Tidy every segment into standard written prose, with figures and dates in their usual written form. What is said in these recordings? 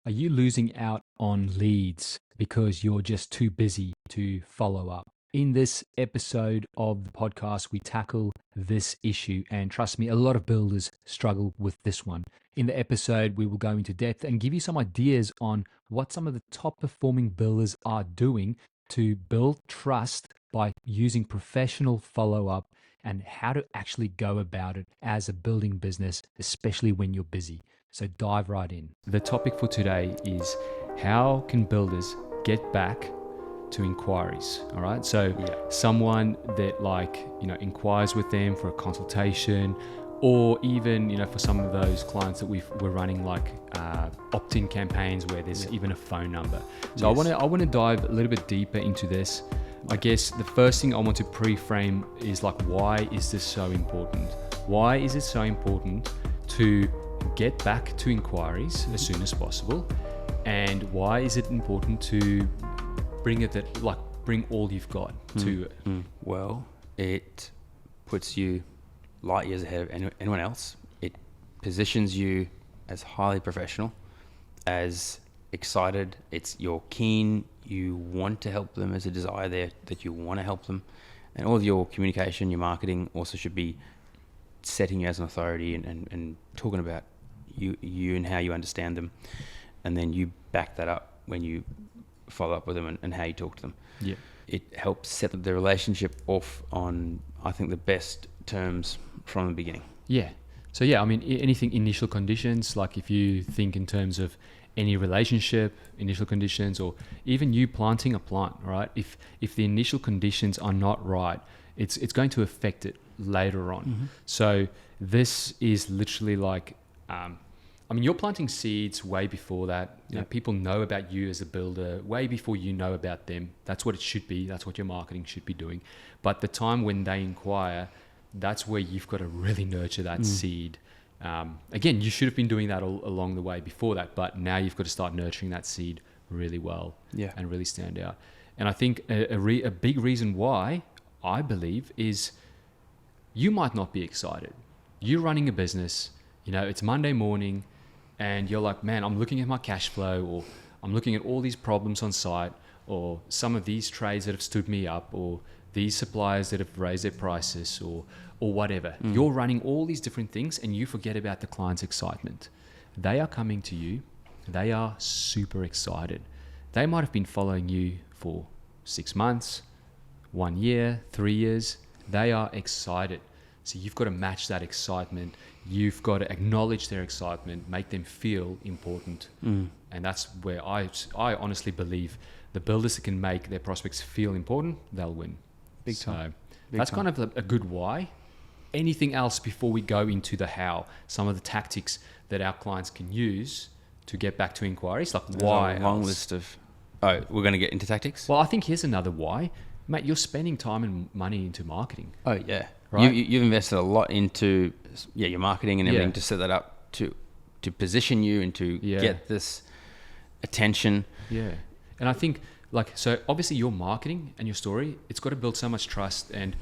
Are you losing out on leads because you're just too busy to follow up? In this episode of the podcast, we tackle this issue. And trust me, a lot of builders struggle with this one. In the episode, we will go into depth and give you some ideas on what some of the top performing builders are doing to build trust by using professional follow up and how to actually go about it as a building business, especially when you're busy. So dive right in. The topic for today is how can builders get back to inquiries? All right. So someone that inquires with them for a consultation, or even, for some of those clients that we're running opt-in campaigns where there's even a phone number. So I want to dive a little bit deeper into this. I guess the first thing I want to pre-frame is why is this so important? Why is it so important to get back to inquiries as soon as possible, and why is it important to bring all you've got to it? Well, it puts you light years ahead of anyone else. It positions you as highly professional, as excited. You're keen, you want to help them. There's a desire there that you want to help them, and all of your communication, your marketing also should be setting you as an authority and talking about you and how you understand them, and then you back that up when you follow up with them and how you talk to them. Yeah, it helps set the relationship off on, I think, the best terms from the beginning. Yeah. So yeah, I mean, anything initial conditions, like if you think in terms of any relationship, initial conditions, or even you planting a plant, right? If the initial conditions are not right, it's going to affect it later on. Mm-hmm. So this is literally you're planting seeds way before that. You know, people know about you as a builder way before you know about them. That's what it should be. That's what your marketing should be doing. But the time when they inquire, that's where you've got to really nurture that seed. Again, you should have been doing that all along the way before that, but now you've got to start nurturing that seed really well and really stand out. And I think a big reason why, I believe, is you might not be excited. You're running a business, it's Monday morning, and you're like, man, I'm looking at my cash flow, or I'm looking at all these problems on site, or some of these trades that have stood me up, or these suppliers that have raised their prices, or whatever. You're running all these different things and you forget about the client's excitement. They are coming to you. They are super excited. They might have been following you for 6 months, 1 year, 3 years. They are excited. So you've got to match that excitement. You've got to acknowledge their excitement, make them feel important. And that's where I honestly believe the builders that can make their prospects feel important, they'll win. Big time. That's kind of a good why. Anything else before we go into the how? Some of the tactics that our clients can use to get back to inquiries, why? A long list of... Oh, we're going to get into tactics? Well, I think here's another why. Mate, you're spending time and money into marketing. Oh, yeah. Right? You've invested a lot into your marketing and everything to set that up, to position you and to get this attention. Yeah. And I think, so obviously your marketing and your story, it's got to build so much trust. And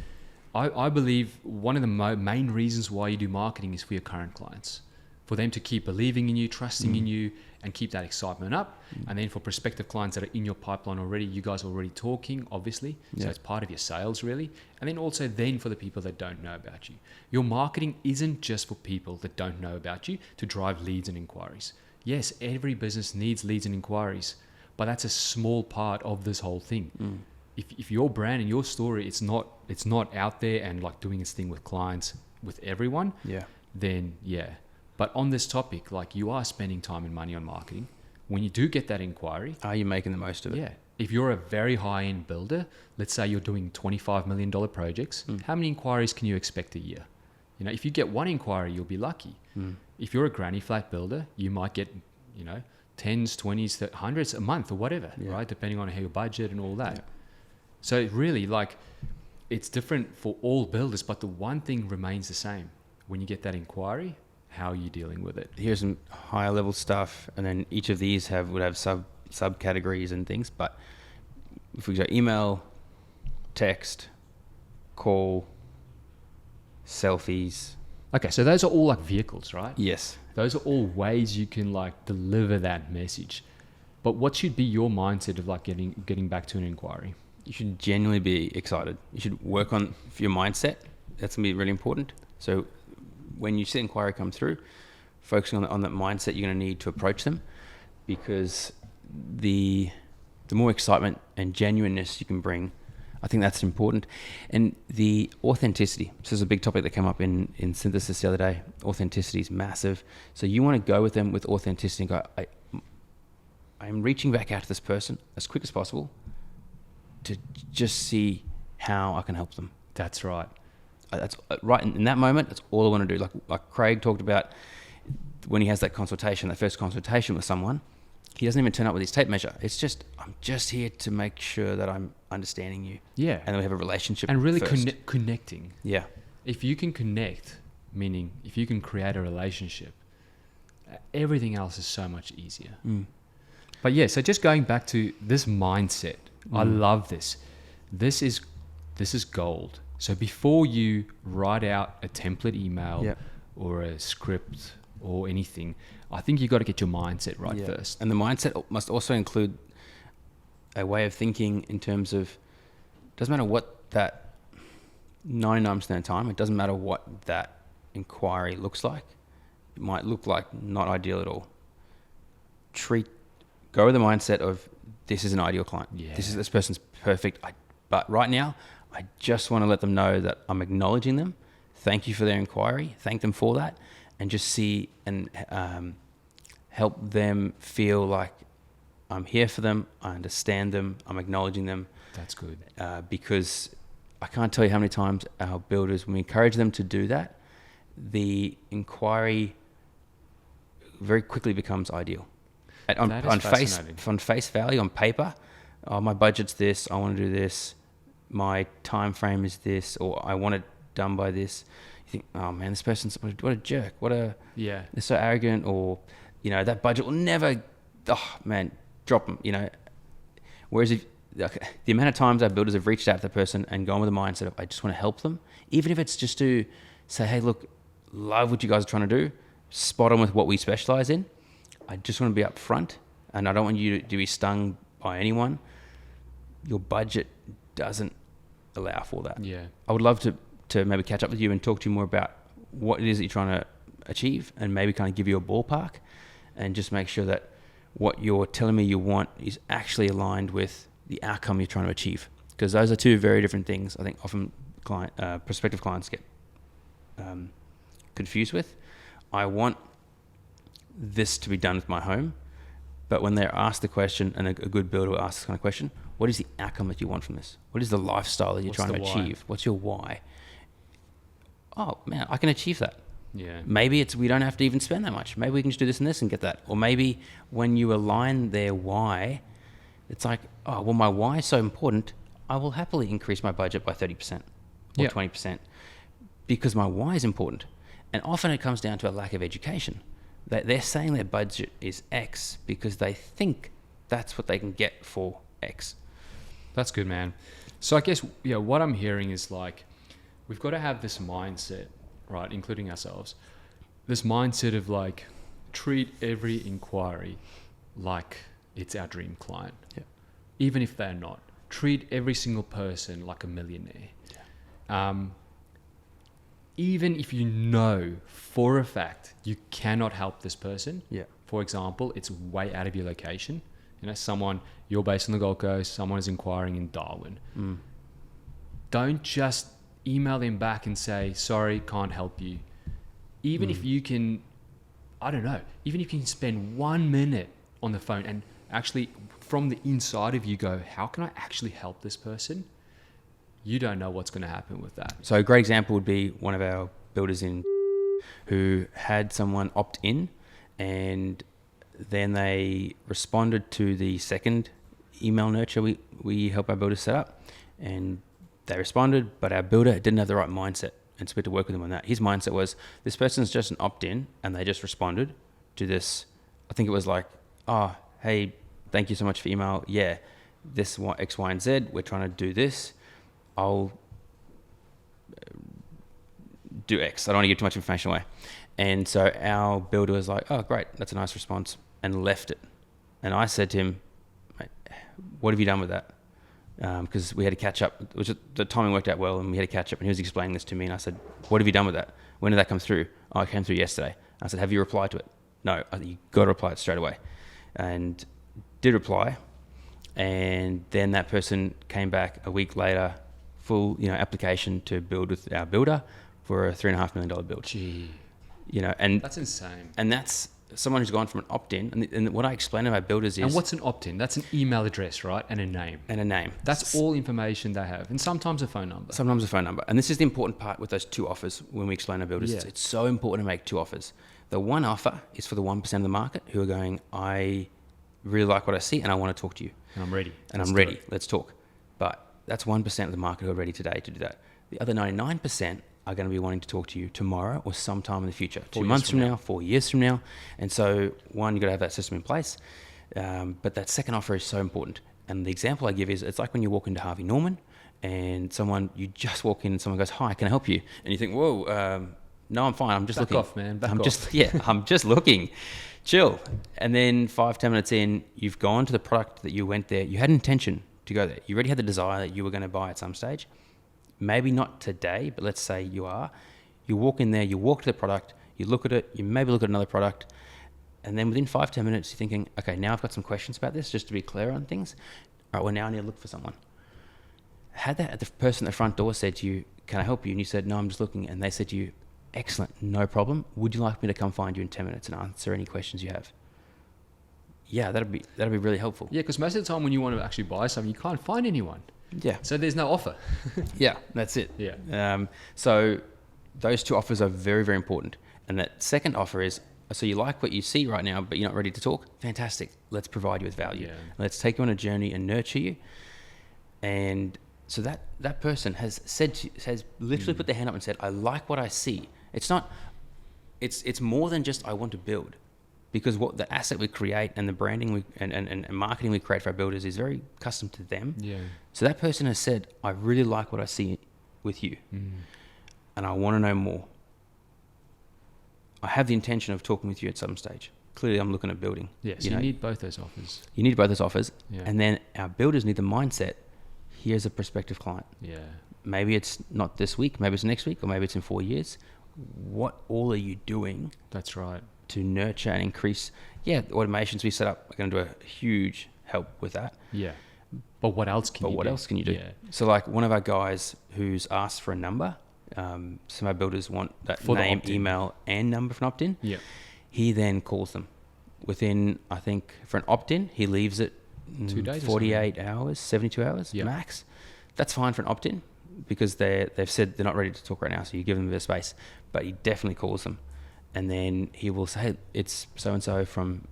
I believe one of the main reasons why you do marketing is for your current clients, for them to keep believing in you, trusting in you, and keep that excitement up. And then for prospective clients that are in your pipeline already, you guys are already talking, obviously. So it's part of your sales, really. And then also then for the people that don't know about you. Your marketing isn't just for people that don't know about you to drive leads and inquiries. Yes, every business needs leads and inquiries, but that's a small part of this whole thing. If your brand and your story, it's not out there and doing its thing with clients, with everyone, then But on this topic, you are spending time and money on marketing. When you do get that inquiry, are you making the most of it? Yeah. If you're a very high-end builder, let's say you're doing $25 million projects, how many inquiries can you expect a year? If you get one inquiry, you'll be lucky. If you're a granny flat builder, you might get, 10s, 20s, hundreds a month or whatever, right? Depending on how your budget and all that. So really, it's different for all builders, but the one thing remains the same. When you get that inquiry, how are you dealing with it? Here's some higher level stuff, and then each of these would have subcategories and things. But if we go email, text, call, selfies. Okay, so those are all vehicles, right? Yes. Those are all ways you can like deliver that message. But what should be your mindset of like getting back to an inquiry? You should genuinely be excited. You should work on your mindset. That's going to be really important. So when you see inquiry come through, focusing on that mindset you're going to need to approach them, because the more excitement and genuineness you can bring, I think that's important. And the authenticity. This is a big topic that came up in synthesis the other day. Authenticity is massive. So you want to go with them with authenticity and go, I'm reaching back out to this person as quick as possible to just see how I can help them. That's right. That's right. In that moment, that's all I want to do. Like Craig talked about when he has that consultation, that first consultation with someone, he doesn't even turn up with his tape measure. It's just, I'm just here to make sure that I'm understanding you. Yeah. And we have a relationship. And really connecting. Yeah. If you can connect, meaning if you can create a relationship, everything else is so much easier. But yeah, so just going back to this mindset, I love this. This is gold. So before you write out a template email or a script or anything, I think you got to get your mindset right first. And the mindset must also include a way of thinking in terms of, doesn't matter what that 99% of the time, it doesn't matter what that inquiry looks like. It might look like not ideal at all. Go with the mindset of, this is an ideal client. Yeah. This person's perfect. But right now, I just want to let them know that I'm acknowledging them. Thank you for their inquiry. Thank them for that. And just see and help them feel like I'm here for them. I understand them. I'm acknowledging them. That's good. Because I can't tell you how many times our builders, when we encourage them to do that, the inquiry very quickly becomes ideal. On face value, on paper, my budget's this, I want to do this, my time frame is this, or I want it done by this. You think, oh man, this person's what a jerk, they're so arrogant, or that budget will never, oh man, drop them. Whereas the amount of times our builders have reached out to the person and gone with the mindset of, I just want to help them, even if it's just to say, hey, look, love what you guys are trying to do, spot on with what we specialize in. I just want to be upfront, and I don't want you to be stung by anyone. Your budget doesn't allow for that. Yeah. I would love to maybe catch up with you and talk to you more about what it is that you're trying to achieve, and maybe kind of give you a ballpark, and just make sure that what you're telling me you want is actually aligned with the outcome you're trying to achieve. Because those are two very different things. I think often prospective clients get confused with. I want this to be done with my home, but when they're asked the question, and a good builder asks this kind of question, what is the outcome that you want from this? What is the lifestyle that you're trying to achieve? What's your why? Oh man, I can achieve that. Yeah. Maybe we don't have to even spend that much. Maybe we can just do this and this and get that. Or maybe when you align their why, it's like, oh, well, my why is so important, I will happily increase my budget by 30% or 20% because my why is important. And often it comes down to a lack of education. They're saying their budget is X because they think that's what they can get for X. That's good, man. So I guess, what I'm hearing is like, we've got to have this mindset, right, including ourselves, this mindset of like, treat every inquiry like it's our dream client. Yeah. Even if they're not. Treat every single person like a millionaire. Yeah. Even if you know for a fact you cannot help this person, for example, it's way out of your location. You're based on the Gold Coast, someone is inquiring in Darwin. Don't just email them back and say, sorry, can't help you. Even if you can, even if you can spend 1 minute on the phone and actually from the inside of you go, how can I actually help this person? You don't know what's going to happen with that. So a great example would be one of our builders who had someone opt in, and then they responded to the second email nurture we help our builders set up, and they responded, but our builder didn't have the right mindset, and so we had to work with him on that. His mindset was, this person's just an opt-in, and they just responded to this. I think it was like, oh, hey, thank you so much for email. Yeah, this X, Y, and Z, we're trying to do this. I'll do X. I don't want to give too much information away. And so our builder was like, oh, great, that's a nice response, and left it. And I said to him, mate, what have you done with that? Because we had to catch up. The timing worked out well, and we had to catch up. And he was explaining this to me, and I said, what have you done with that? When did that come through? Oh, it came through yesterday. I said, have you replied to it? No. I said, you got to reply it straight away. And did reply. And then that person came back a week later, full application to build with our builder for a $3.5 million build. Gee. And That's insane. And that's someone who's gone from an opt-in. And what I explain to my builders is... And what's an opt-in? That's an email address, right? And a name. That's all information they have. And sometimes a phone number. And this is the important part with those 2 offers when we explain to builders. Yeah. It's so important to make 2 offers. The one offer is for the 1% of the market who are going, I really like what I see and I want to talk to you. And I'm ready. Let's talk. But that's 1% of the market who are ready today to do that. The other 99% are going to be wanting to talk to you tomorrow or sometime in the future. 2 months from now, 4 years from now. And so, one, you've got to have that system in place. But that second offer is so important. And the example I give is, it's like when you walk into Harvey Norman and you just walk in and someone goes, hi, can I help you? And you think, whoa, no, I'm fine. I'm just looking. Back off, man. Back off. I'm just looking. Chill. And then 5-10 minutes in, you've gone to the product that you went there. You had intention to go there. You already had the desire that you were going to buy at some stage. Maybe not today, but let's say you are. You walk in there, you walk to the product, you look at it, you maybe look at another product, and then within 5-10 minutes, you're thinking, okay, now I've got some questions about this, just to be clear on things. All right, well, now I need to look for someone. Had the person at the front door said to you, can I help you? And you said, no, I'm just looking. And they said to you, excellent, no problem. Would you like me to come find you in 10 minutes and answer any questions you have? Yeah, that'd be really helpful. Yeah, because most of the time when you want to actually buy something, you can't find anyone. Yeah. So there's no offer. Yeah, that's it. Yeah. So those 2 offers are very, very important. And that second offer is, so you like what you see right now, but you're not ready to talk? Fantastic. Let's provide you with value. Yeah. Let's take you on a journey and nurture you. And so that person has literally put their hand up and said, I like what I see. It's more than just I want to build. Because what the asset we create and the branding and marketing we create for our builders is very custom to them. Yeah. So that person has said, I really like what I see with you. And I want to know more. I have the intention of talking with you at some stage. Clearly, I'm looking at building. Yeah, so you need both those offers. You need both those offers. Yeah. And then our builders need the mindset, here's a prospective client. Yeah. Maybe it's not this week, maybe it's next week, or maybe it's in 4 years. What all are you doing? That's right. To nurture and increase. Yeah, the automations we set up are going to do a huge help with that. Yeah. But what else can you do? Yeah. So like one of our guys who's asked for a number, some of our builders want that For name, email, and number for an opt-in. Yeah. He then calls them. Within, I think, for an opt-in, he leaves it 2 days 48 hours, 72 hours max. That's fine for an opt-in because they've said they're not ready to talk right now, so you give them a bit of space. But he definitely calls them. And then he will say, hey, it's so-and-so from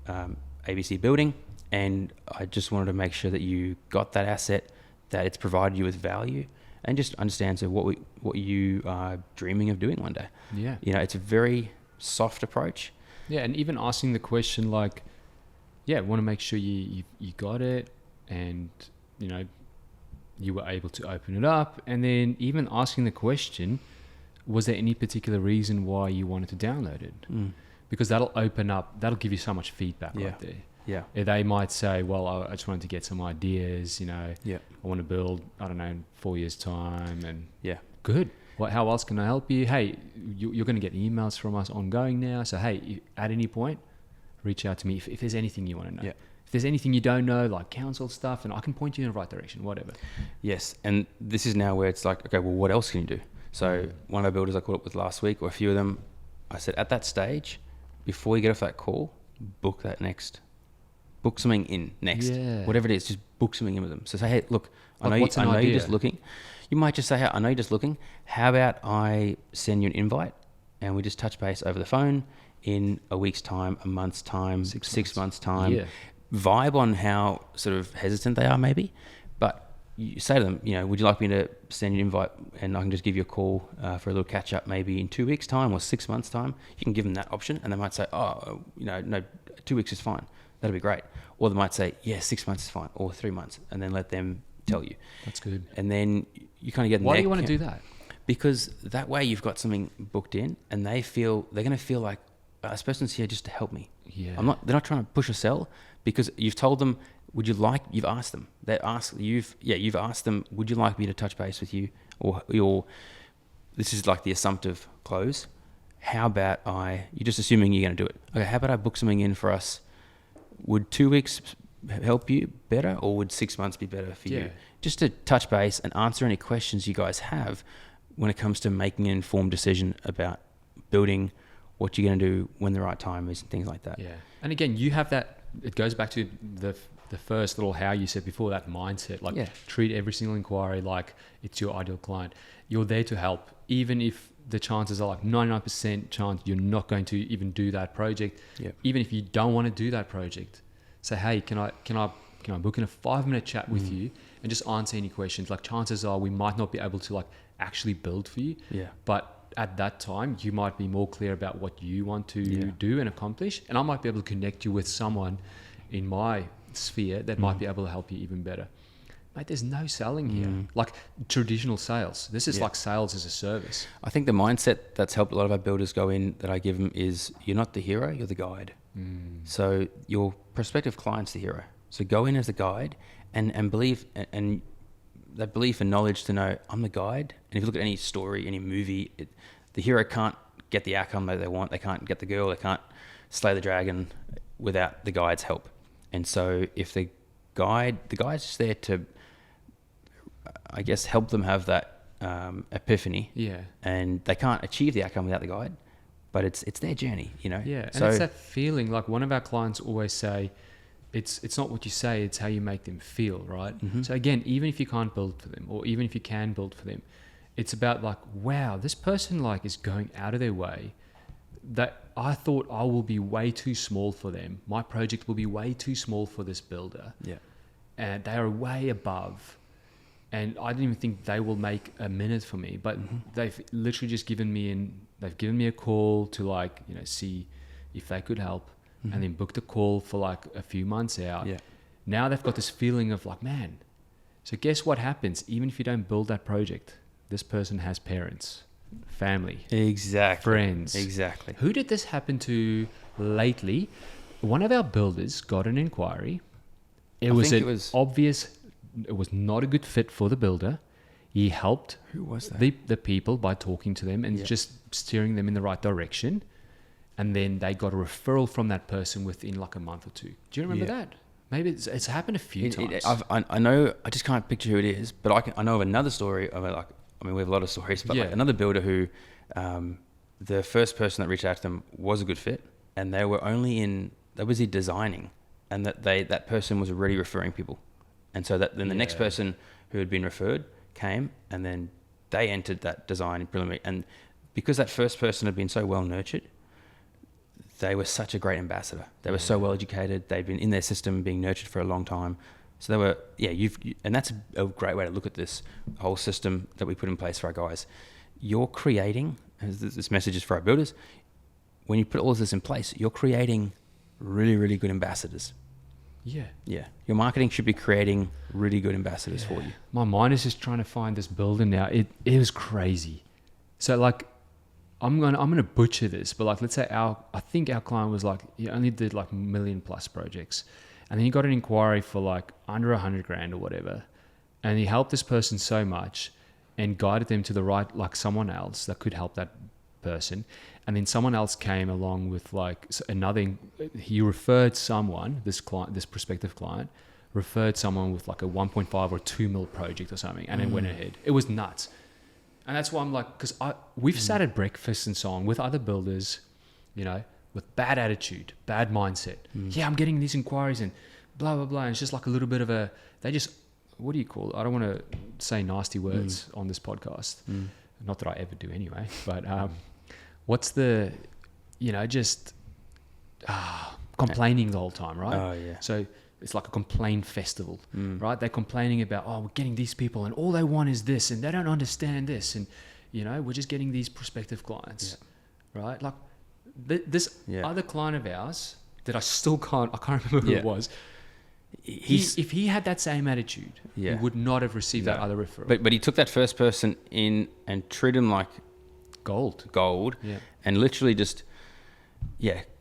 ABC Building, and I just wanted to make sure that you got that asset, that it's provided you with value, and just understand what you are dreaming of doing one day. Yeah. It's a very soft approach. Yeah, and even asking the question like, want to make sure you got it, and you were able to open it up, and then even asking the question, was there any particular reason why you wanted to download it? Because that'll give you so much feedback right there. Yeah. They might say, well, I just wanted to get some ideas, I want to build, I don't know, in 4 years' time. And good. How else can I help you? Hey, you're going to get emails from us ongoing now. So, hey, at any point, reach out to me if there's anything you want to know. Yeah. If there's anything you don't know, like council stuff, and I can point you in the right direction, whatever. Yes. And this is now where it's like, okay, well, what else can you do? So one of our builders I caught up with last week, or a few of them, I said, at that stage, before you get off that call, book something in next. Yeah. Whatever it is, just book something in with them. So say, hey, look, I know idea? you're just looking. You might just say, hey, I know you're just looking. How about I send you an invite and we just touch base over the phone in a week's time, a month's time, 6 months' time. Yeah. Vibe on how sort of hesitant they are maybe, but you say to them, would you like me to send you an invite and I can just give you a call for a little catch up maybe in 2 weeks' time or 6 months' time? You can give them that option and they might say, no, 2 weeks is fine. That'll be great. Or they might say, 6 months is fine, or 3 months, and then let them tell you. That's good. And then you kind of get Why do you want to do that? because that way you've got something booked in, and they're going to feel like this person's here just to help me. Yeah. They're not trying to push or sell, because you've told them, you've asked them, you've asked them, would you like me to touch base with you, or this is like the assumptive close. How about you're just assuming you're going to do it. Okay, how about I book something in for us? Would 2 weeks help you better, or would 6 months be better for you? Just to touch base and answer any questions you guys have when it comes to making an informed decision about building what you're going to do when the right time is and things like that. Yeah. And again, you have that, it goes back to the first little how you said before, that mindset, like treat every single inquiry like it's your ideal client. You're there to help, even if the chances are like 99% chance you're not going to even do that project. Even if you don't want to do that project, say, hey, can I book in a 5-minute chat with you and just answer any questions? Like, chances are we might not be able to like actually build for you. But at that time, you might be more clear about what you want to do and accomplish. And I might be able to connect you with someone in my sphere that might be able to help you even better. Mate, there's no selling here. Like traditional sales. This is like sales as a service. I think the mindset that's helped a lot of our builders go in, that I give them, is you're not the hero, you're the guide. So your prospective client's the hero. So go in as a guide and believe, and that belief and knowledge to know I'm the guide. And if you look at any story, any movie, the hero can't get the outcome that they want. They can't get the girl. They can't slay the dragon without the guide's help. And so if the guide's just there to, I guess, help them have that epiphany. And they can't achieve the outcome without the guide, but it's their journey, you know? And it's that feeling, like one of our clients always say, it's not what you say, it's how you make them feel, right? So again, even if you can't build for them, or even if you can build for them, it's about like, wow, this person like is going out of their way, that I thought I will be way too small for them. My project will be way too small for this builder. And they are way above. And I didn't even think they will make a minute for me, but they've literally just given me a call to like, you know, see if they could help, and then booked a call for like a few months out. Now they've got this feeling of like, man, so guess what happens? Even if you don't build that project, this person has parents, family, friends. Who did this happen to lately? One of our builders got an inquiry. It was obvious it was not a good fit for the builder. He helped the people by talking to them and just steering them in the right direction. And then they got a referral from that person within like a month or two. Do you remember that? Maybe it's happened a few times. I know, I just can't picture who it is, but I know of another story of like, I mean, we have a lot of stories, but like another builder who, the first person that reached out to them was a good fit, and they were busy designing, and that person was already referring people. And so then the next person who had been referred came, and then they entered that design preliminary. And because that first person had been so well nurtured, they were such a great ambassador. They were so well educated. They'd been in their system being nurtured for a long time. So they were, and that's a great way to look at this whole system that we put in place for our guys. You're creating, this message is for our builders, when you put all of this in place, you're creating really, really good ambassadors. Your marketing should be creating really good ambassadors for you. My mind is just trying to find this builder now. It was crazy. So like, I'm gonna butcher this, but like, let's say I think our client was like, he only did like $1 million+ projects, and then he got an inquiry for like under $100,000 or whatever, and he helped this person so much and guided them to the right, like someone else that could help that person. And then someone else came along with like he referred someone, this prospective client referred someone with like a 1.5 or 2 mil project or something, and it went ahead. It was nuts. And that's why I'm like, because we've sat at breakfast and so on with other builders, you know, with bad attitude, bad mindset. I'm getting these inquiries and blah, blah, blah. And it's just like a little bit of what do you call it? I don't want to say nasty words on this podcast. Not that I ever do anyway, but what's the, you know, just complaining the whole time, right? So it's like a complaint festival, right? They're complaining about, we're getting these people and all they want is this and they don't understand this. And, you know, we're just getting these prospective clients, right? Like this other client of ours that I can't remember who it was. if he had that same attitude, Yeah. he would not have received that No. other referral. But he took that first person in and treated him like gold. gold, and literally just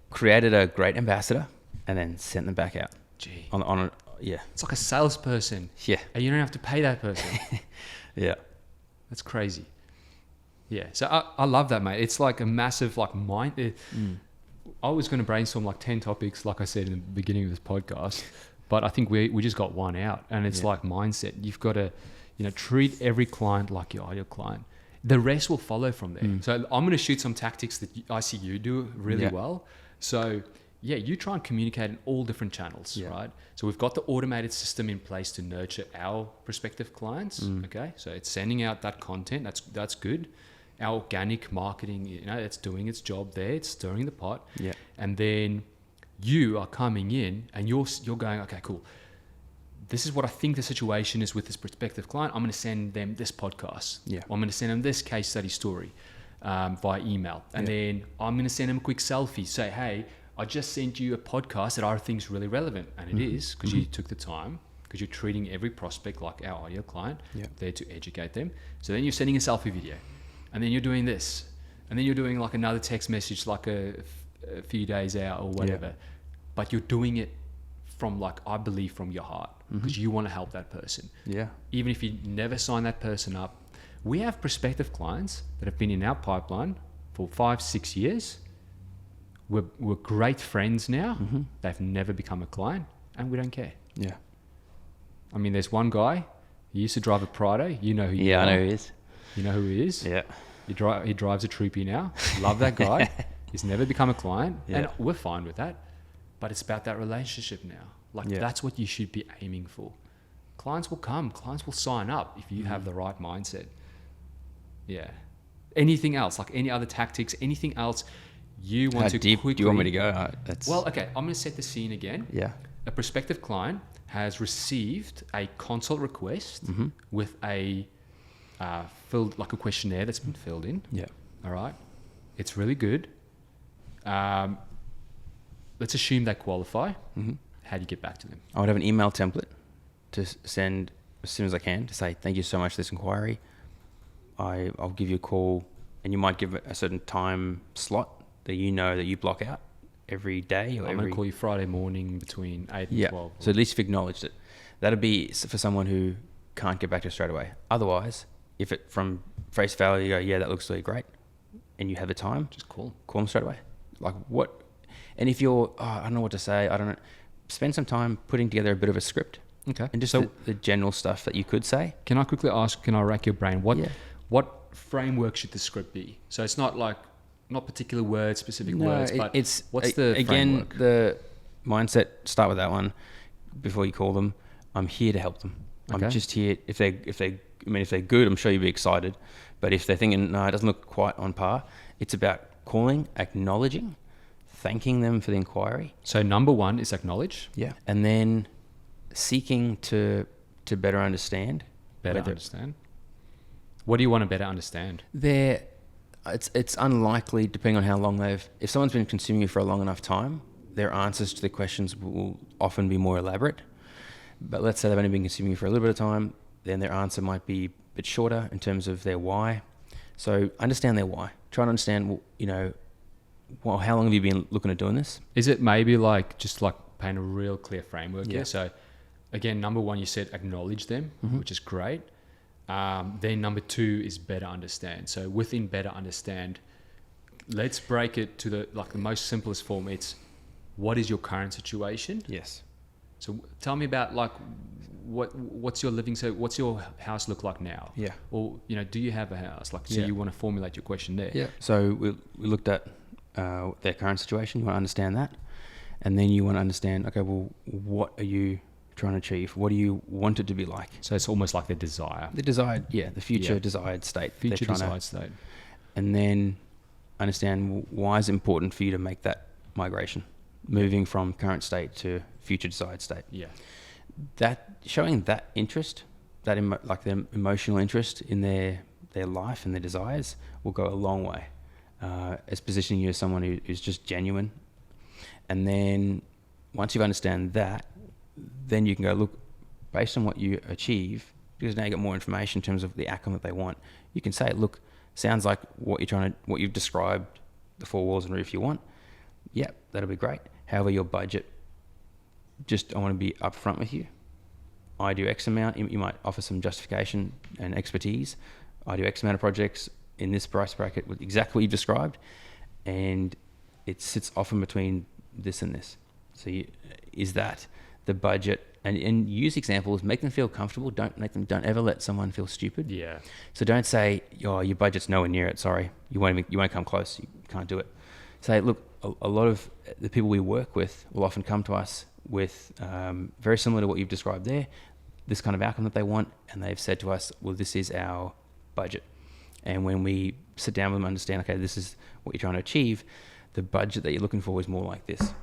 created a great ambassador and then sent them back out Gee, on a it's like a salesperson, yeah and you don't have to pay that person. yeah That's crazy. Yeah, so I love that, mate. It's like a massive like mind. I was going to brainstorm like 10 topics, like I said in the beginning of this podcast, but I think we just got one out, and it's like mindset. You've got to, treat every client like your ideal client. The rest will follow from there. So I'm going to shoot some tactics that I see you do really well. So you try and communicate in all different channels, right? So we've got the automated system in place to nurture our prospective clients. Okay, so it's sending out that content. That's good. Our organic marketing, it's doing its job there. It's stirring the pot. Yeah. And then you are coming in and you're going, okay, cool. This is what I think the situation is with this prospective client. I'm going to send them this podcast. Yeah. I'm going to send them this case study story via email. And then I'm going to send them a quick selfie. Say, hey, I just sent you a podcast that I think is really relevant. And it is, because you took the time, because you're treating every prospect like our ideal client, there to educate them. So then you're sending a selfie video. And then you're doing this. And then you're doing like another text message like a few days out or whatever. Yeah. But you're doing it from I believe from your heart, because you want to help that person. Yeah. Even if you never sign that person up. We have prospective clients that have been in our pipeline for 5-6 years. We're great friends now. They've never become a client, and we don't care. Yeah. I mean, there's one guy, he used to drive a Prado. You know who you are. I know who he is. You know who he is? Yeah. He drives a Troopy now. Love that guy. He's never become a client, and we're fine with that. But it's about that relationship now. That's what you should be aiming for. Clients will come. Clients will sign up if you have the right mindset. Yeah. Anything else, like any other tactics, anything else you want How to deep quickly... do you want me to go? Well, okay. I'm going to set the scene again. Yeah. A prospective client has received a consult request with a filled like a questionnaire that's been filled in. Yeah. All right. It's really good. Let's assume they qualify. How do you get back to them? I would have an email template to send as soon as I can to say, thank you so much for this inquiry. I'll give you a call, and you might give a certain time slot that you block out every day. Or I'm going to call you Friday morning between 8 and 12. So at least you've acknowledged it. That'd be for someone who can't get back to it straight away. Otherwise, if it from face value, you go, yeah, that looks really great, and you have the time, Just call them straight away. Like what? And if you're, I don't know what to say, I don't know, spend some time putting together a bit of a script. Okay. And just So the general stuff that you could say. can I quickly ask, can I rack your brain? What framework should the script be? So it's not particular words, specific words, but what's the framework? The mindset, start with that one before you call them. I'm here to help them. Okay. I'm just here. If they're good, I'm sure you'll be excited. But if they're thinking, no, it doesn't look quite on par, it's about calling, acknowledging, thanking them for the inquiry. So number one is acknowledge. Yeah. And then seeking to better understand. Understand. What do you want to better understand? It's unlikely, depending on how long if someone's been consuming you for a long enough time, their answers to the questions will often be more elaborate. But let's say they've only been consuming you for a little bit of time, then their answer might be a bit shorter in terms of their why. So understand their why. Try to understand, how long have you been looking at doing this? Is it maybe just paint a real clear framework here? So again, number one, you said acknowledge them, which is great. Then number two is better understand. So within better understand, let's break it to the most simplest form. It's what is your current situation? Yes. So tell me about what's your living, so what's your house look like now? Yeah. Or, do you have a house? You want to formulate your question there. Yeah. So we looked at their current situation. You want to understand that. And then you want to understand, okay, well, what are you trying to achieve? What do you want it to be like? So it's almost like their desire. The future desired state. Future desired state. And then understand why is it important for you to make that migration, moving from current state to future desired state. Yeah. That showing that interest, their emotional interest in their life and their desires will go a long way as positioning you as someone who's just genuine. And then once you understand that, then you can go, look, based on what you achieve, because now you got more information in terms of the outcome that they want. You can say, look, sounds like what you've described, the 4 walls and roof you want. Yeah, that'll be great. However, your budget, I want to be upfront with you. I do X amount. You might offer some justification and expertise. I do X amount of projects in this price bracket with exactly what you described, and it sits often between this and this. So is that the budget? And use examples, make them feel comfortable. Don't ever let someone feel stupid. Yeah. So don't say, oh, your budget's nowhere near it. Sorry, you won't come close. You can't do it. Say, look, a lot of the people we work with will often come to us with very similar to what you've described there, this kind of outcome that they want, and they've said to us, well, this is our budget. And when we sit down with them, understand, okay, this is what you're trying to achieve, the budget that you're looking for is more like this.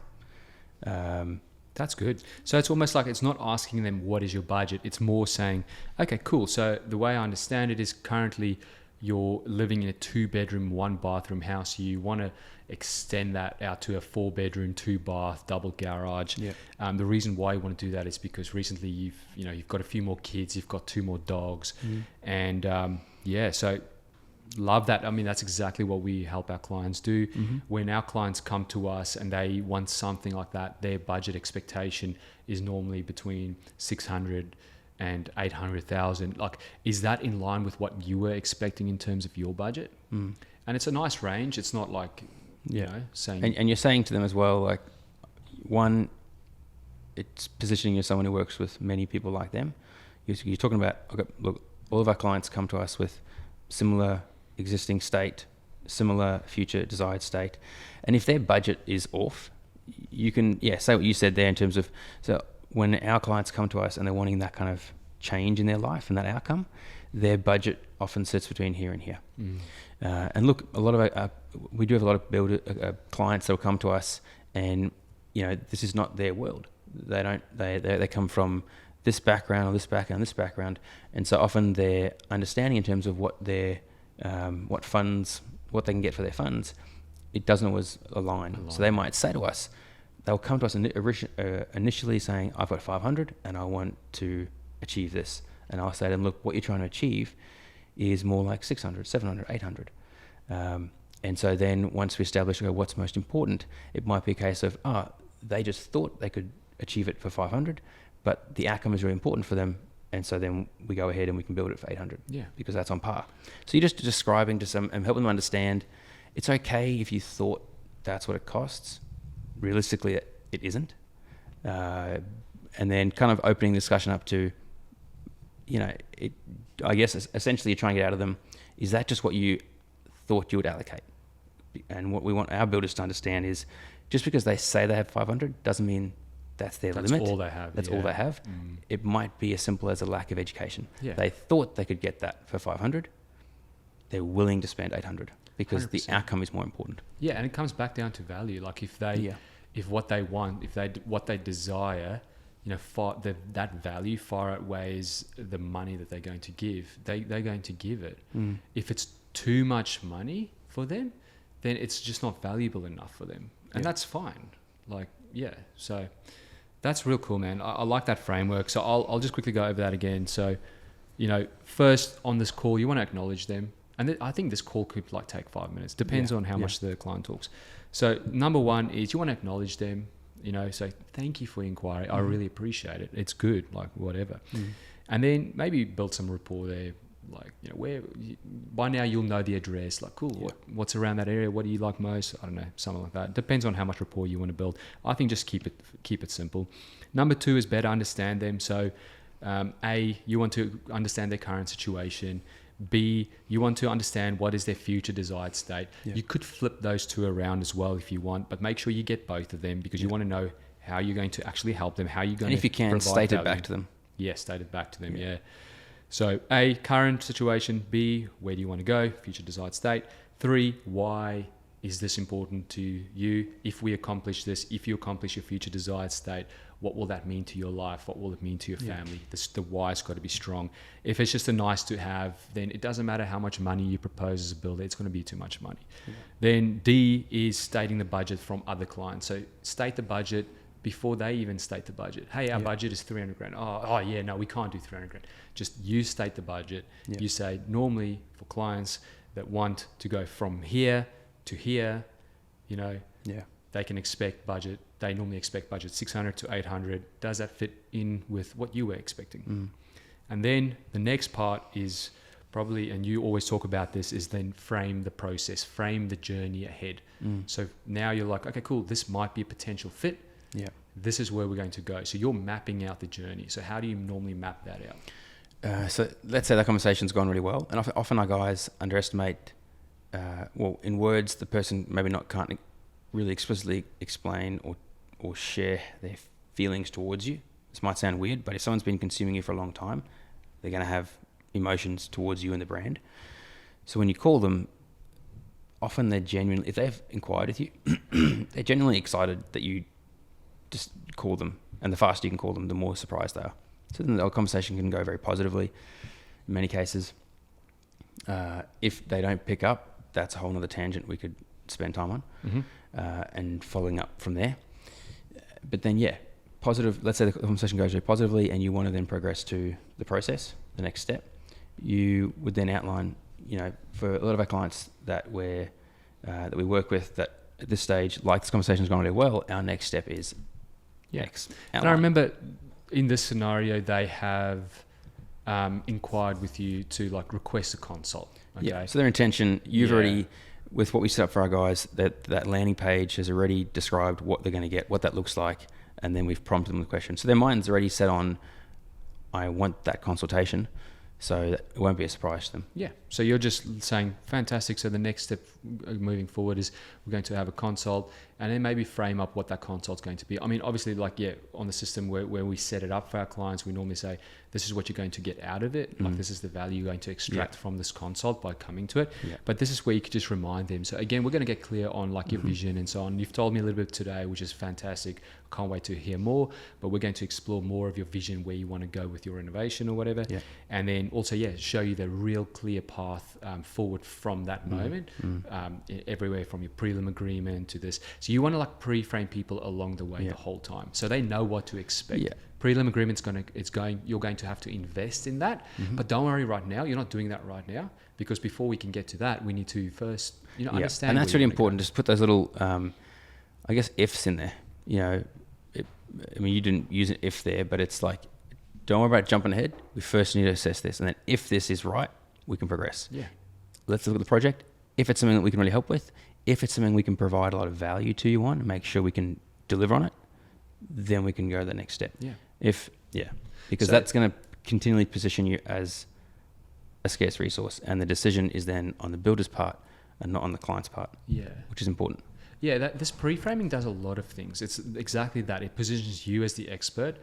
That's good. So it's almost like it's not asking them what is your budget. It's more saying, okay, cool. So the way I understand it is currently you're living in a 2-bedroom, 1-bathroom house. You want to extend that out to a 4-bedroom, 2-bath, double garage. Yeah. The reason why you want to do that is because recently you've got a few more kids, you've got 2 more dogs, and so love that. I mean, that's exactly what we help our clients do. When our clients come to us and they want something like that, their budget expectation is normally between 600 and 800,000. Like, is that in line with what you were expecting in terms of your budget? And it's a nice range. It's not like, saying... And you're saying to them as well, like, one, it's positioning you as someone who works with many people like them. You're talking about, okay, look, all of our clients come to us with similar existing state, similar future desired state. And if their budget is off, you can, say what you said there in terms of, so when our clients come to us and they're wanting that kind of change in their life and that outcome, their budget often sits between here and here. And look, a lot of we do have a lot of clients that will come to us, and this is not their world. They come from this background or this background, this background, and so often their understanding in terms of what their what they can get for their funds, it doesn't always align. So they might say to us, they'll come to us initially saying, I've got 500 and I want to achieve this. And I'll say to them, look, what you're trying to achieve is more like 600, 700, 800. And so then once we establish what's most important, it might be a case of, they just thought they could achieve it for 500, but the outcome is really important for them. And so then we go ahead and we can build it for 800 because that's on par. So you're just describing to some and helping them understand it's okay if you thought that's what it costs. Realistically, it isn't. And then kind of opening the discussion up to, I guess essentially you're trying to get out of them, is that just what you thought you would allocate? And what we want our builders to understand is just because they say they have 500 doesn't mean that's their limit. That's all they have. That's all they have. It might be as simple as a lack of education. Yeah. They thought they could get that for 500. They're willing to spend 800 because 100%. The outcome is more important. Yeah, and it comes back down to value. Like if what they want, what they desire, that value far outweighs the money that they're going to give. They're going to give it. If it's too much money for them, then it's just not valuable enough for them, and that's fine. So that's real cool, man. I like that framework. So I'll just quickly go over that again. So, first on this call, you want to acknowledge them. And I think this call could take 5 minutes. Depends on how much the client talks. So number one is you want to acknowledge them, say, thank you for your inquiry. I really appreciate it. It's good, whatever. And then maybe build some rapport there. Where by now you'll know the address. Cool. What's around that area? What do you like most? I don't know, something like that. Depends on how much rapport you want to build. I think just keep it simple. Number two is better understand them. So, A, you want to understand their current situation. B, you want to understand what is their future desired state. You could flip those two around as well if you want, but make sure you get both of them because you want to know how you're going to actually help them. How you're going to, and if you can, state it back to them. State it back to them. Yeah. So A, current situation. B, where do you want to go? Future desired state. 3, why is this important to you? If we accomplish this, if you accomplish your future desired state, what will that mean to your life? What will it mean to your family? The why's got to be strong. If it's just a nice to have, then it doesn't matter how much money you propose as a builder. It's going to be too much money. Then D is stating the budget from other clients. So state the budget, before they even state the budget. Hey, our budget is 300 grand. Oh yeah, no, we can't do 300 grand. Just you state the budget. Yeah. You say normally for clients that want to go from here to here, you know, they can expect budget. They normally expect budget 600 to 800. Does that fit in with what you were expecting? And then the next part is probably, and you always talk about this, is then frame the process, frame the journey ahead. So now you're like, okay, cool, this might be a potential fit. Yeah. This is where we're going to go. So you're mapping out the journey. So how do you normally map that out? So let's say that conversation's gone really well, and often our guys underestimate. Well, in words, the person maybe can't really explicitly explain or share their feelings towards you. This might sound weird, but if someone's been consuming you for a long time, they're going to have emotions towards you and the brand. So when you call them, often they're genuinely, if they've inquired with you, they're genuinely excited that you just call them. And the faster you can call them, the more surprised they are. So then the conversation can go very positively in many cases. If they don't pick up, that's a whole nother tangent we could spend time on, and following up from there. But then, positive, let's say the conversation goes very positively and you want to then progress to the process, the next step. You would then outline, for a lot of our clients that we work with, that at this stage, like this conversation's gone really well, our next step is X. And I remember in this scenario, they have inquired with you to like request a consult. Okay? Yeah. So their intention, you've already, with what we set up for our guys, that landing page has already described what they're going to get, what that looks like, and then we've prompted them the question. So their mind's already set on, I want that consultation. So that it won't be a surprise to them. Yeah. So you're just saying, fantastic. So the next step moving forward is we're going to have a consult, and then maybe frame up what that consult's going to be. I mean, obviously, on the system where we set it up for our clients, we normally say, this is what you're going to get out of it. Like, this is the value you're going to extract from this consult by coming to it. Yeah. But this is where you could just remind them. So again, we're going to get clear on like your vision and so on. You've told me a little bit today, which is fantastic. Can't wait to hear more, but we're going to explore more of your vision, where you want to go with your innovation or whatever. Yeah. And then also, show you the real clear path forward from that moment, everywhere from your prelim agreement to this. So you want to like pre-frame people along the way the whole time, so they know what to expect. Yeah. Prelim agreement's you're going to have to invest in that, but don't worry right now. You're not doing that right now, because before we can get to that, we need to first, understand. And that's really important. Just put those little, I guess, ifs in there. You didn't use an if there, but it's like, don't worry about jumping ahead. We first need to assess this, and then if this is right, we can progress. Yeah. Let's look at the project. If it's something that we can really help with, if it's something we can provide a lot of value to you on, make sure we can deliver on it, then we can go to the next step. Yeah. Because that's going to continually position you as a scarce resource, and the decision is then on the builder's part and not on the client's part. Yeah. Which is important. Yeah, this pre-framing does a lot of things. It's exactly that. It positions you as the expert.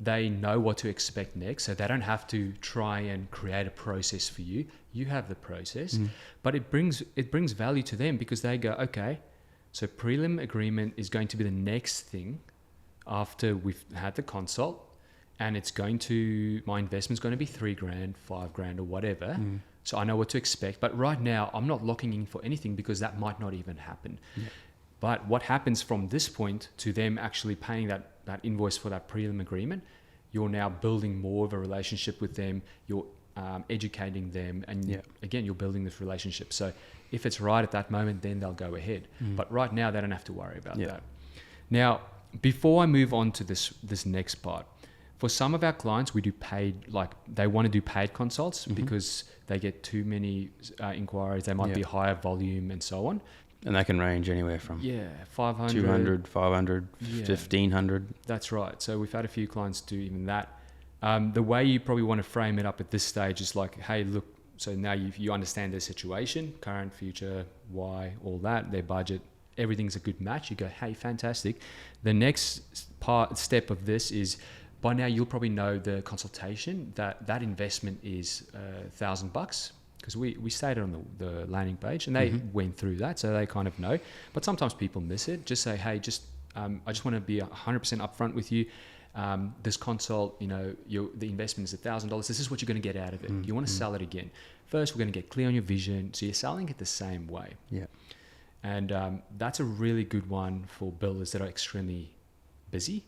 They know what to expect next, so they don't have to try and create a process for you. You have the process, but it brings value to them, because they go, okay, so prelim agreement is going to be the next thing after we've had the consult, and my investment's going to be $3,000, $5,000 or whatever. So I know what to expect. But right now, I'm not locking in for anything, because that might not even happen. Yeah. But what happens from this point to them actually paying that invoice for that prelim agreement, you're now building more of a relationship with them. You're educating them, and again, you're building this relationship. So if it's right at that moment, then they'll go ahead. But right now, they don't have to worry about that. Now, before I move on to this next part, for some of our clients, we do paid, they want to do paid consults because they get too many inquiries. They might be higher volume and so on. And that can range anywhere from 500, 200, 500, 1500. That's right. So we've had a few clients do even that. The way you probably want to frame it up at this stage is like, hey, look, so now you understand their situation, current, future, why, all that, their budget, everything's a good match. You go, hey, fantastic. The next step of this is, by now you'll probably know the consultation, that investment is $1,000. Because we stated on the landing page, and they went through that, so they kind of know. But sometimes people miss it. Just say, hey, I just want to be 100% upfront with you. This consult, the investment is $1,000. This is what you're going to get out of it. You want to sell it again. First, we're going to get clear on your vision. So you're selling it the same way. Yeah. And that's a really good one for builders that are extremely busy.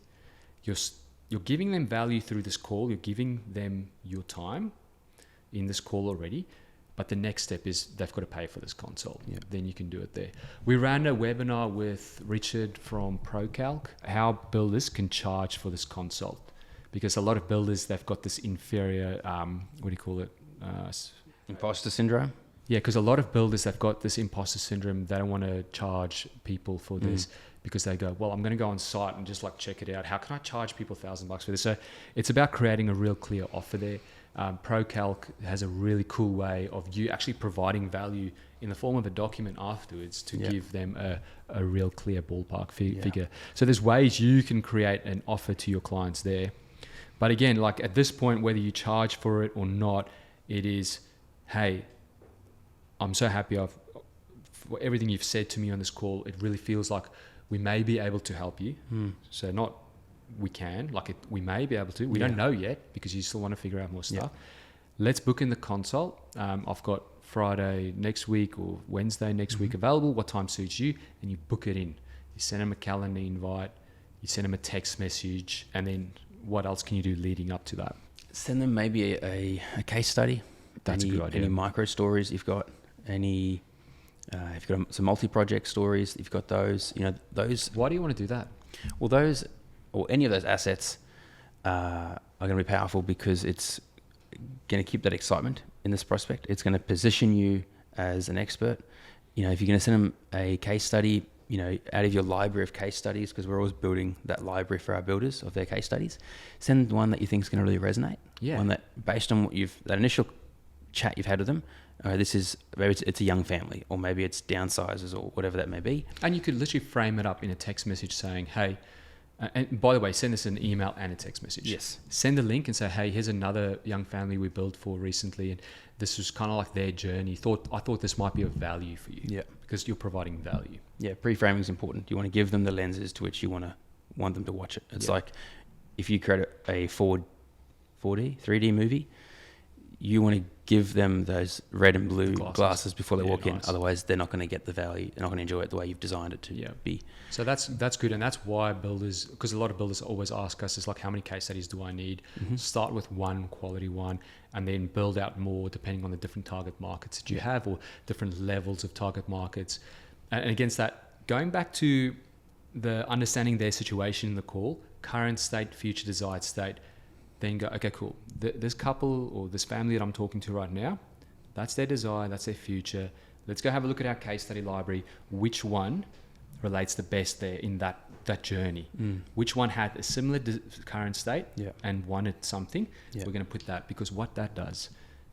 you're giving them value through this call. You're giving them your time in this call already. But the next step is they've got to pay for this consult. Yeah. Then you can do it there. We ran a webinar with Richard from ProCalc, how builders can charge for this consult. Because a lot of builders, they've got this inferior, what do you call it? Imposter syndrome. Yeah, because a lot of builders, they've got this imposter syndrome. They don't want to charge people for this because they go, well, I'm going to go on site and just like check it out. How can I charge people $1,000 for this? So it's about creating a real clear offer there. ProCalc has a really cool way of you actually providing value in the form of a document afterwards to give them a real clear ballpark figure. So there's ways you can create an offer to your clients there. But again, like at this point, whether you charge for it or not, it is, hey, I'm so happy for everything you've said to me on this call. It really feels like we may be able to help you. So not we can, we may be able to. We don't know yet because you still want to figure out more stuff. Let's book in the consult. I've got Friday next week or Wednesday next week available. What time suits you? And you book it in. You send them a calendar invite. You send them a text message. And then what else can you do leading up to that? Send them maybe a case study. That's a good idea. Any micro stories you've got, if you've got some multi-project stories, you've got those, those. Why do you want to do that? Well, those or any of those assets are going to be powerful because it's going to keep that excitement in this prospect. It's going to position you as an expert. If you're going to send them a case study, out of your library of case studies, because we're always building that library for our builders of their case studies, send one that you think is going to really resonate. Yeah. One that, based on what that initial chat you've had with them, this is maybe it's a young family, or maybe it's downsizers, or whatever that may be. And you could literally frame it up in a text message saying, hey, and by the way, send us an email and a text message. Yes. Send a link and say, hey, here's another young family we built for recently, and this was kind of like their journey. I thought this might be of value for you. Yeah. Because you're providing value. Yeah, pre-framing is important. You want to give them the lenses to which you want them to watch it. It's like if you create a 4D, 3D movie, you want to give them those red and blue glasses before they walk in. Otherwise, they're not going to get the value. They're not going to enjoy it the way you've designed it to be. So that's good. And that's why builders, because a lot of builders always ask us, is like, how many case studies do I need? Start with one quality one and then build out more depending on the different target markets that you have or different levels of target markets. And against that, going back to the understanding their situation in the call, current state, future desired state, then go, okay, cool. This couple or this family that I'm talking to right now, that's their desire, that's their future. Let's go have a look at our case study library. Which one relates the best there in that journey? Which one had a similar current state and wanted something? We're going to put that, because what that does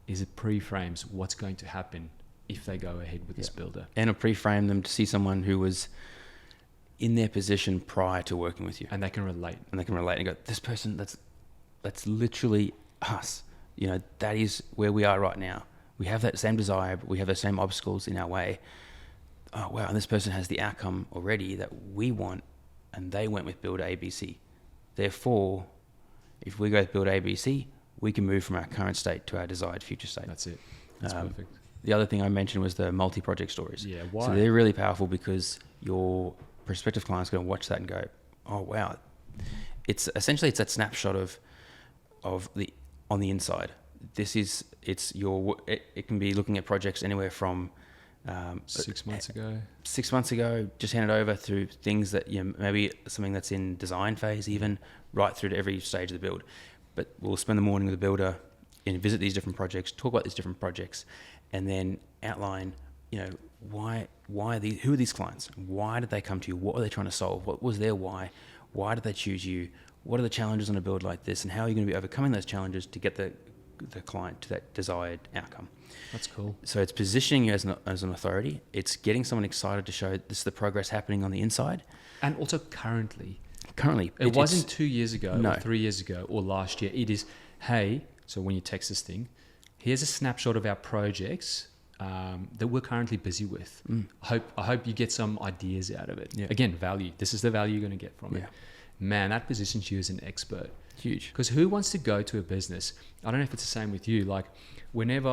is it pre-frames what's going to happen if they go ahead with this builder. And it'll pre-frame them to see someone who was in their position prior to working with you. And they can relate. And go, this person, that's literally us. That is where we are right now. We have that same desire, but we have the same obstacles in our way. Oh, wow. And this person has the outcome already that we want, and they went with builder ABC. Therefore, if we go with builder ABC, we can move from our current state to our desired future state. That's it. That's perfect. The other thing I mentioned was the multi-project stories. Yeah, why? So they're really powerful because your prospective client's going to watch that and go, oh, wow. It's that snapshot of the on the inside. It can be looking at projects anywhere from 6 months ago. 6 months ago, just handed over through things that maybe something that's in design phase, even right through to every stage of the build. But we'll spend the morning with the builder and visit these different projects, talk about these different projects, and then outline, who are these clients? Why did they come to you? What are they trying to solve? What was their why? Why did they choose you? What are the challenges on a build like this, and how are you going to be overcoming those challenges to get the client to that desired outcome? That's cool. So it's positioning you as an authority. It's getting someone excited to show this is the progress happening on the inside. And also currently. It wasn't 2 years ago or 3 years ago or last year. It is, hey, so when you text this thing, here's a snapshot of our projects that we're currently busy with. I hope you get some ideas out of it. Yeah. Again, value. This is the value you're going to get from it. Man, that positions you as an expert. Huge. Because who wants to go to a business? I don't know if it's the same with you. Like whenever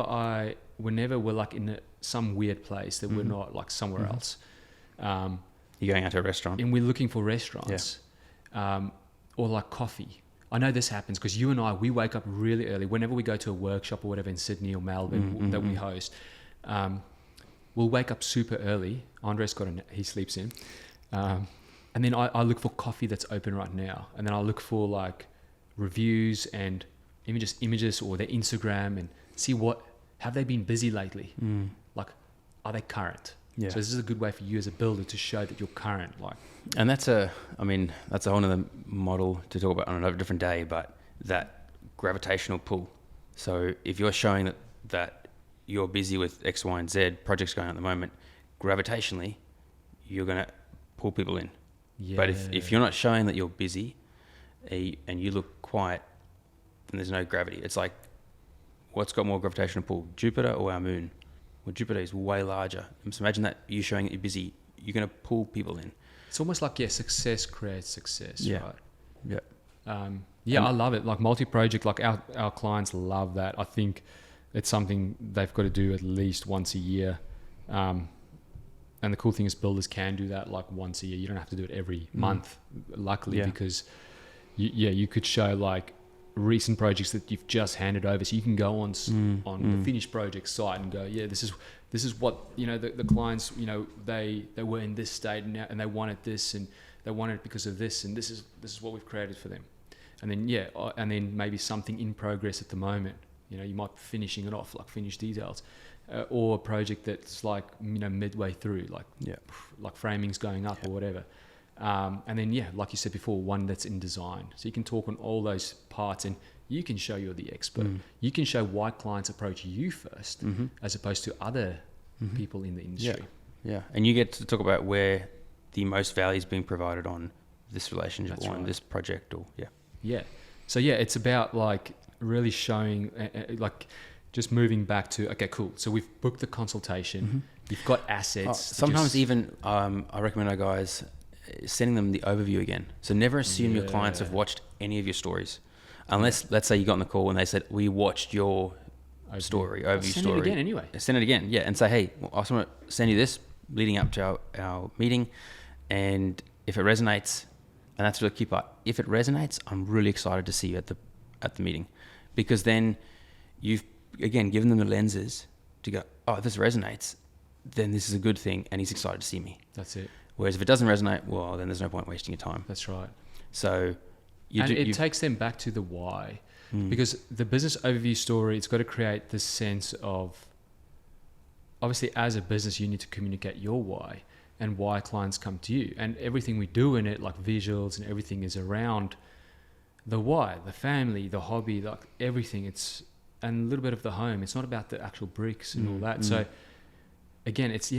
we're like in some weird place that we're not like somewhere else. You're going out to a restaurant. And we're looking for restaurants. or like coffee. I know this happens because you and I, we wake up really early. Whenever we go to a workshop or whatever in Sydney or Melbourne that we host, we'll wake up super early. Andres he sleeps in. And then I look for coffee that's open right now. And then I look for like reviews and images or their Instagram and see have they been busy lately? Like, are they current? Yeah. So this is a good way for you as a builder to show that you're current. Like, and that's a whole other model to talk about on another different day, but that gravitational pull. So if you're showing that you're busy with X, Y, and Z projects going on at the moment, gravitationally, you're going to pull people in. Yeah. But if you're not showing that you're busy and you look quiet, then there's no gravity. It's like, what's got more gravitational pull, Jupiter or our moon? Well, Jupiter is way larger. So imagine that you showing that you're busy, you're going to pull people in. It's almost like, success creates success, right? Yeah. I love it. Like multi-project, like our clients love that. I think it's something they've got to do at least once a year. And the cool thing is builders can do that like once a year. You don't have to do it every month, luckily, because you could show like recent projects that you've just handed over, so you can go on the finished project site and go, this is what the clients, they were in this state and they wanted this and they wanted it because of this, and this is what we've created for them. And then and then maybe something in progress at the moment, you might be finishing it off, like finished details, or a project that's like midway through, like framing's going up or whatever. And then, like you said before, one that's in design. So you can talk on all those parts and you can show you're the expert. You can show why clients approach you first as opposed to other people in the industry. Yeah. And you get to talk about where the most value is being provided on this relationship or on this project or, Yeah. So, it's about like really showing, like just moving back to, okay, cool. So we've booked the consultation. You've got assets. Sometimes even, I recommend our guys sending them the overview again. So never assume your clients have watched any of your stories, unless let's say you got on the call and they said, we watched your overview story. Send it again anyway. Send it again. Yeah. And say, hey, I just want to send you this leading up to our meeting. And if it resonates, and that's the key part, if it resonates, I'm really excited to see you at the meeting, because then you've again given them the lenses to go, oh, if this resonates, then this is a good thing and he's excited to see me. That's it. Whereas if it doesn't resonate, well, then there's no point wasting your time. That's right. So it takes them back to the why, because the business overview story, it's got to create this sense of, obviously as a business, you need to communicate your why and why clients come to you, and everything we do in it, like visuals and everything, is around the why, the family, the hobby, like everything. It's, and a little bit of the home. It's not about the actual bricks and all that. So again, it's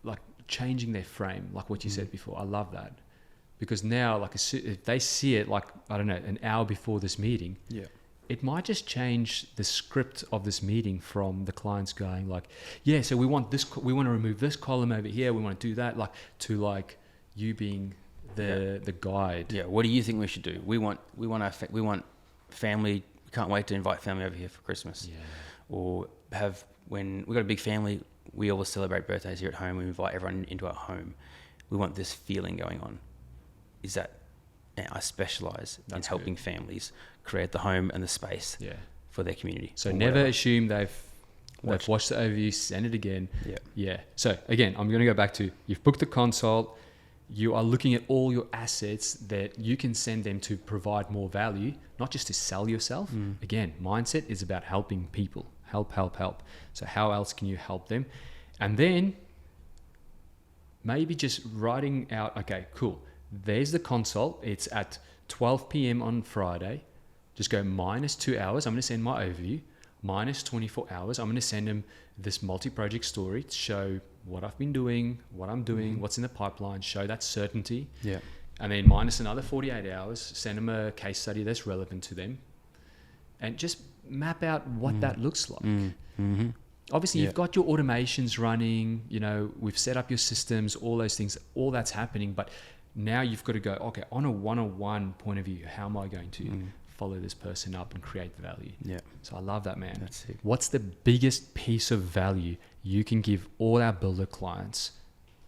like changing their frame, like what you said before. I love that, because now, like if they see it, like, I don't know, an hour before this meeting, it might just change the script of this meeting from the clients going like, so we want this, we want to remove this column over here, we want to do that, like, to like you being the guide. What do you think we should do? We want family. We can't wait to invite family over here for Christmas. Or when we've got a big family, we always celebrate birthdays here at home. We invite everyone into our home. We want this feeling going on. Is that I specialize in helping families create the home and the space for their community. So never assume they've watched the overview, send it again. So again, I'm going to go back to, you've booked the consult. You are looking at all your assets that you can send them to provide more value, not just to sell yourself. Again, mindset is about helping people. Help. So how else can you help them? And then maybe just writing out, okay, cool. There's the consult. It's at 12 p.m. on Friday. Just go minus 2 hours. I'm going to send my overview. Minus 24 hours. I'm going to send them this multi-project story to show what I've been doing, what I'm doing, what's in the pipeline, show that certainty. And then minus another 48 hours, send them a case study that's relevant to them, and just map out what that looks like. Obviously, you've got your automations running, we've set up your systems, all those things, all that's happening. But now you've got to go, okay, on a one-on-one point of view, how am I going to follow this person up and create the value? So I love that, man. That's it. What's the biggest piece of value you can give all our builder clients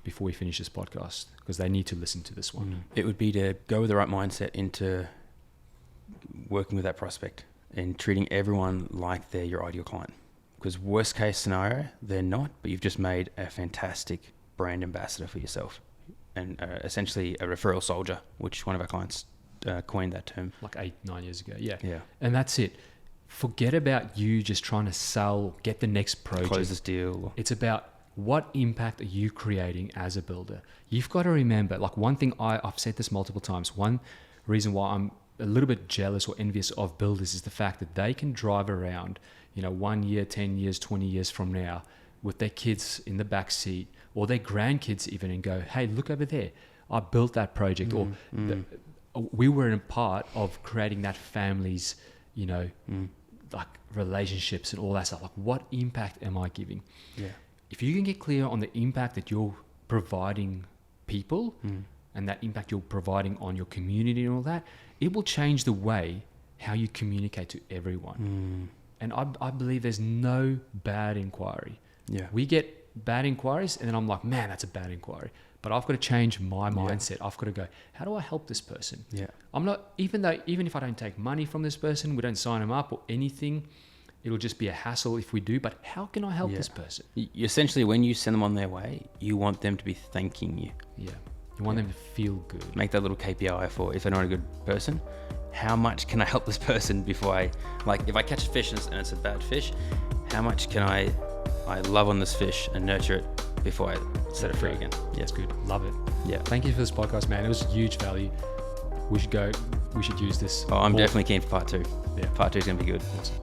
before we finish this podcast? Because they need to listen to this one. It would be to go with the right mindset into working with that prospect and treating everyone like they're your ideal client. Because worst case scenario, they're not, but you've just made a fantastic brand ambassador for yourself, and essentially a referral soldier, which one of our clients coined that term. Like 8-9 years ago. Yeah. Yeah. And that's it. Forget about you just trying to sell, get the next project. Close this deal. It's about what impact are you creating as a builder? You've got to remember, like one thing I've said this multiple times, one reason why I'm a little bit jealous or envious of builders is the fact that they can drive around, 1 year, 10 years, 20 years from now with their kids in the back seat or their grandkids even and go, hey, look over there. I built that project we were a part of creating that family's, like relationships and all that stuff. Like what impact am I giving? Yeah. If you can get clear on the impact that you're providing people and that impact you're providing on your community and all that, it will change the way how you communicate to everyone. And I believe there's no bad inquiry. Yeah. We get bad inquiries and then I'm like, man, that's a bad inquiry. But I've got to change my mindset. I've got to go, how do I help this person? Yeah. I'm not, even if I don't take money from this person, we don't sign them up or anything, it'll just be a hassle if we do, but how can I help this person? Essentially, when you send them on their way, you want them to be thanking you. Yeah. You want them to feel good. Make that little KPI for if they're not a good person, how much can I help this person before if I catch a fish and it's a bad fish, how much can I love on this fish and nurture it before I set it free again? Yeah. That's good. Love it. Yeah. Thank you for this podcast, man. It was huge value. We should use this. I'm definitely keen for part 2. Yeah. Part 2 is going to be good. Awesome.